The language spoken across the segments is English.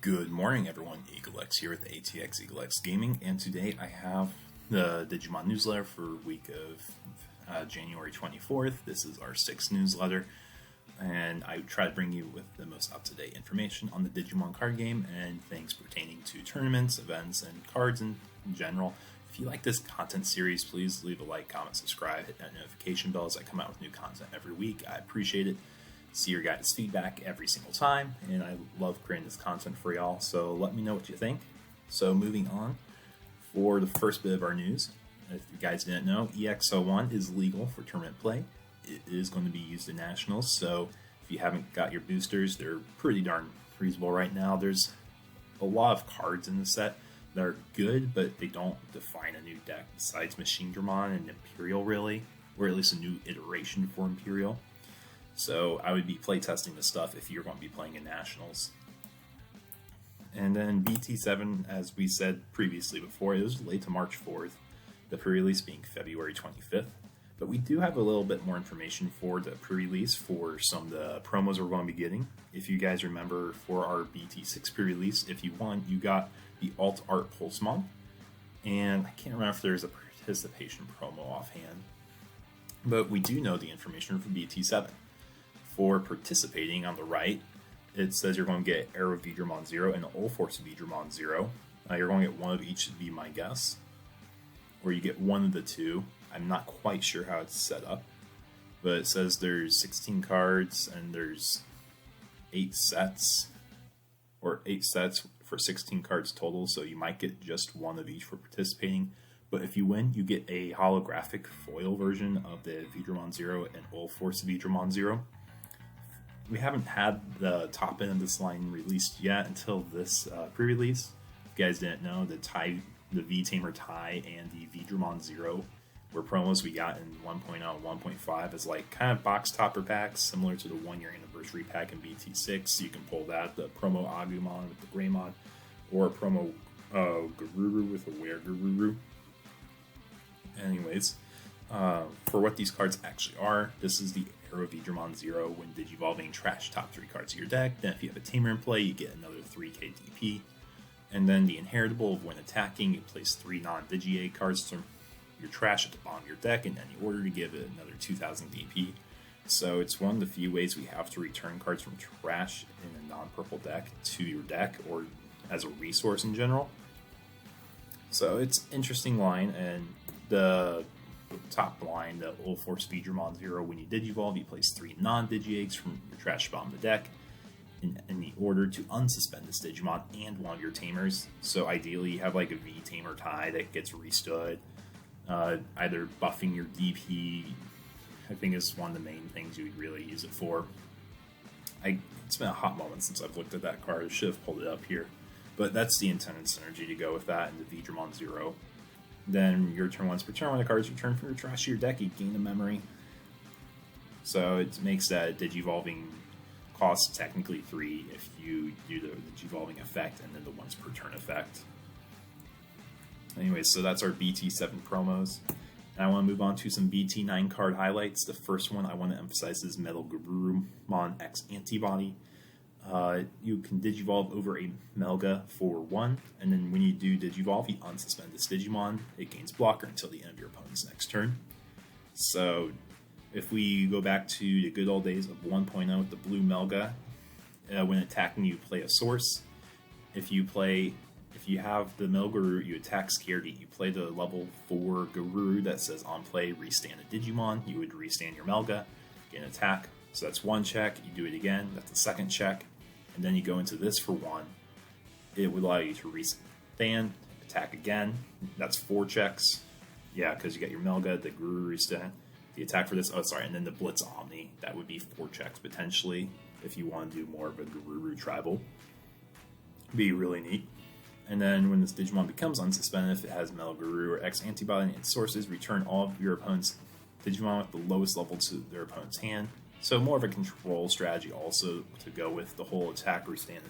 Good morning, everyone. EagleX here with ATX EagleX Gaming, and today I have the Digimon newsletter for week of January 24th. This is our 6th newsletter, and I try to bring you with the most up-to-date information on the Digimon card game and things pertaining to tournaments, events, and cards in general. If you like this content series, please leave a like, comment, subscribe, hit that notification bell as I come out with new content every week. I appreciate it. See your guys' feedback every single time, and I love creating this content for y'all, so let me know what you think. So moving on, for the first bit of our news, if you guys didn't know, Ex01 is legal for tournament play. It is going to be used in Nationals, so if you haven't got your boosters, they're pretty darn reasonable right now. There's a lot of cards in the set that are good, but they don't define a new deck besides Machine Dramon and Imperial, really, or at least a new iteration for Imperial. So I would be playtesting this stuff if you're going to be playing in Nationals. And then BT7, as we said previously before, it was delayed to March 4th, the pre-release being February 25th. But we do have a little bit more information for the pre-release for some of the promos we're going to be getting. If you guys remember, for our BT6 pre-release, if you won, you got the Alt Art Pulsemon. And I can't remember if there's a participation promo offhand. But we do know the information for BT7. For participating on the right, it says you're going to get Arrow Vidramon 0 and Allforce Vidramon 0. You're going to get one of each, to be my guess. Or you get one of the two. I'm not quite sure how it's set up. But it says there's 16 cards and there's 8 sets. Or 8 sets for 16 cards total, so you might get just one of each for participating. But if you win, you get a holographic foil version of the Vidramon 0 and Allforce Vidramon 0. We haven't had the top end of this line released yet until this pre-release. If you guys didn't know, the V-Tamer tie and the Vidramon 0 were promos we got in 1.0 and 1.5 as like kind of box topper packs, similar to the 1-year anniversary pack in BT6. You can pull that, the promo Agumon with the Greymon, or a promo Garuru with a Were-Garuru. Anyways, for what these cards actually are, this is the Arrow Vidramon 0 when Digivolving trash top 3 cards of your deck. Then if you have a Tamer in play, you get another 3k DP. And then the Inheritable of when attacking, you place 3 non-Digi-A cards from your trash at the bottom of your deck in any order to give it another 2000 DP. So it's one of the few ways we have to return cards from trash in a non-purple deck to your deck, or as a resource in general. So it's an interesting line, and the top line, the Allforce Vidramon 0, when you Digivolve, you place 3 non-Digi-Eggs from your trash bottom of the deck in the order to unsuspend this Digimon and one of your Tamers. So ideally, you have like a V-Tamer tie that gets restood, either buffing your DP, I think is one of the main things you would really use it for. It's been a hot moment since I've looked at that card. I should have pulled it up here. But that's the intended synergy to go with that and the Vidramon 0. Then your turn once per turn, when the cards return from your trash to your deck, you gain a memory. So it makes that Digivolving cost technically 3 if you do the Digivolving effect and then the once per turn effect. Anyways, so that's our BT7 promos. And I want to move on to some BT9 card highlights. The first one I want to emphasize is Metal Garurumon X Antibody. You can Digivolve over a Melga for 1, and then when you do Digivolve, you unsuspend this Digimon. It gains blocker until the end of your opponent's next turn. So, if we go back to the good old days of 1.0 with the blue Melga, when attacking, you play a source. If you have the Melgaruru, you attack Scaredy. You play the level 4 Garuru that says on play, restand a Digimon. You would restand your Melga, get an attack. So that's 1 check. You do it again. That's the second check. And then you go into this for 1. It would allow you to restand, attack again. That's 4 checks. Yeah, because you got your Melga, the Guru restand, the attack for this. Oh, sorry. And then the Blitz Omni. That would be 4 checks potentially if you want to do more of a Guru tribal. Be really neat. And then when this Digimon becomes unsuspended, if it has Metal Guru or X Antibody and its sources, return all of your opponent's Digimon with the lowest level to their opponent's hand. So more of a control strategy also to go with the whole attack, restand,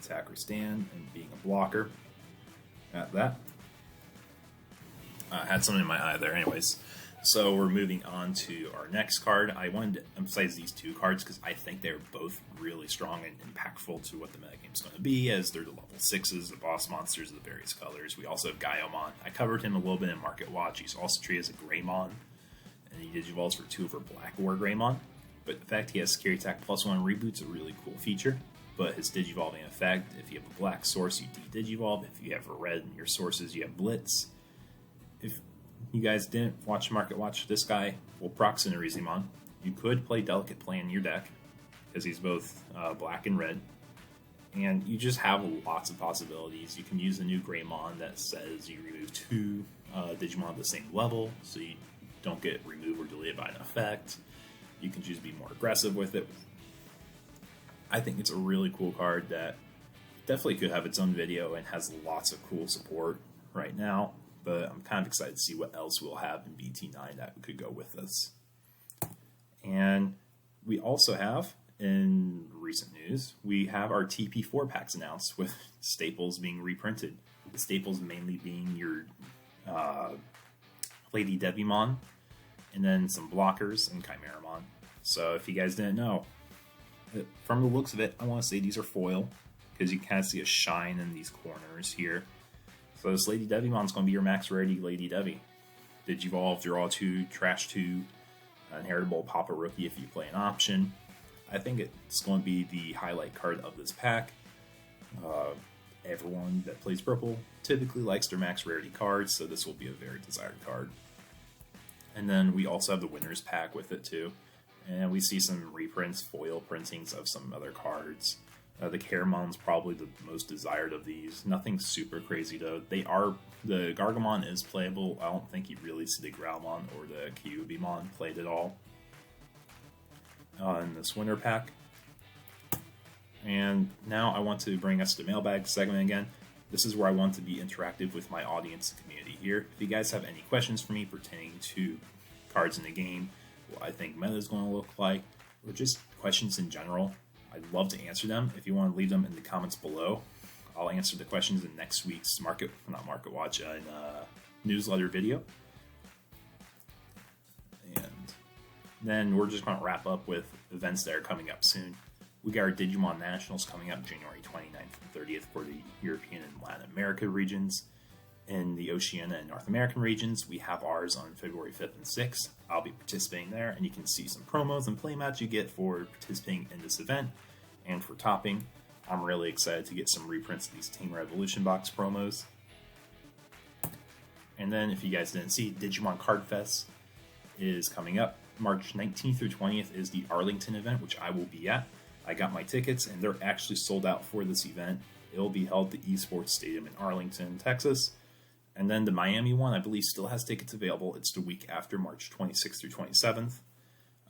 and being a blocker. Got that. I had something in my eye there. Anyways, So we're moving on to our next card. I wanted to emphasize these two cards because I think they're both really strong and impactful to what the metagame is going to be, as they're the level 6s, the boss monsters of the various colors. We also have Guyamont. I covered him a little bit in Market Watch. He's also treated as a Greymon, and he Digivolves for 2 over Black or Greymon. But the fact he has Scary Attack +1 reboot's a really cool feature. But his Digivolving effect, if you have a black source, you de-Digivolve. If you have a red in your sources, you have Blitz. If you guys didn't watch Market Watch, this guy will proc Cinerizimon. You could play Delicate Play in your deck, because he's both black and red. And you just have lots of possibilities. You can use the new Greymon that says you remove 2 Digimon of the same level, so you don't get removed or deleted by an effect. You can choose to be more aggressive with it. I think it's a really cool card that definitely could have its own video and has lots of cool support right now. But I'm kind of excited to see what else we'll have in BT9 that could go with this. And we also have, in recent news, we have our TP4 Packs announced, with staples being reprinted. The staples mainly being your Lady Devimon, and then some blockers and Chimeramon. So if you guys didn't know, from the looks of it, I want to say these are foil, because you kind of see a shine in these corners here. So this Lady Devimon's going to be your max rarity Lady Devi. Digivolve, draw 2, trash 2, inheritable, pop a rookie if you play an option. I think it's going to be the highlight card of this pack. Everyone that plays purple typically likes their max rarity cards, so this will be a very desired card. And then we also have the Winners pack with it too. And we see some reprints, foil printings of some other cards. The Caramon's probably the most desired of these. Nothing super crazy though. The Gargamon is playable. I don't think you really see the Growlmon or the Kyubimon played at all in this winter pack. And now I want to bring us to Mailbag segment again. This is where I want to be interactive with my audience and community here. If you guys have any questions for me pertaining to cards in the game, what I think meta is going to look like, or just questions in general, I'd love to answer them. If you want to leave them in the comments below, I'll answer the questions in next week's newsletter video. And then we're just going to wrap up with events that are coming up soon. We got our Digimon Nationals coming up January 29th and 30th for the European and Latin America regions. In the Oceania and North American regions, we have ours on February 5th and 6th. I'll be participating there, and you can see some promos and playmats you get for participating in this event. And for topping, I'm really excited to get some reprints of these Team Revolution box promos. And then, if you guys didn't see, Digimon Card Fest is coming up. March 19th through 20th is the Arlington event, which I will be at. I got my tickets, and they're actually sold out for this event. It'll be held at the Esports Stadium in Arlington, Texas. And then the Miami one, I believe, still has tickets available. It's the week after March 26th through 27th.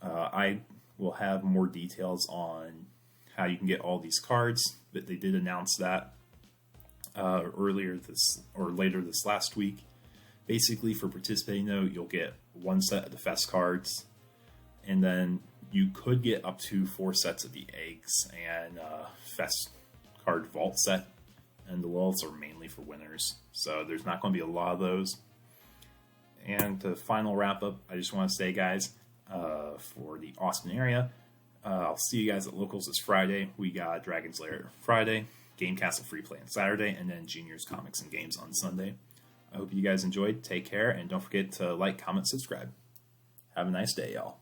I will have more details on how you can get all these cards, but they did announce that later this last week. Basically, for participating, though, you'll get 1 set of the Fest cards, and then you could get up to 4 sets of the Eggs and Fest card vault set. And the vaults are mainly for winners, so there's not going to be a lot of those. And to final wrap up, I just want to say, guys, for the Austin area, I'll see you guys at Locals this Friday. We got Dragon's Lair Friday, Game Castle Free Play on Saturday, and then Juniors Comics and Games on Sunday. I hope you guys enjoyed. Take care, and don't forget to like, comment, subscribe. Have a nice day, y'all.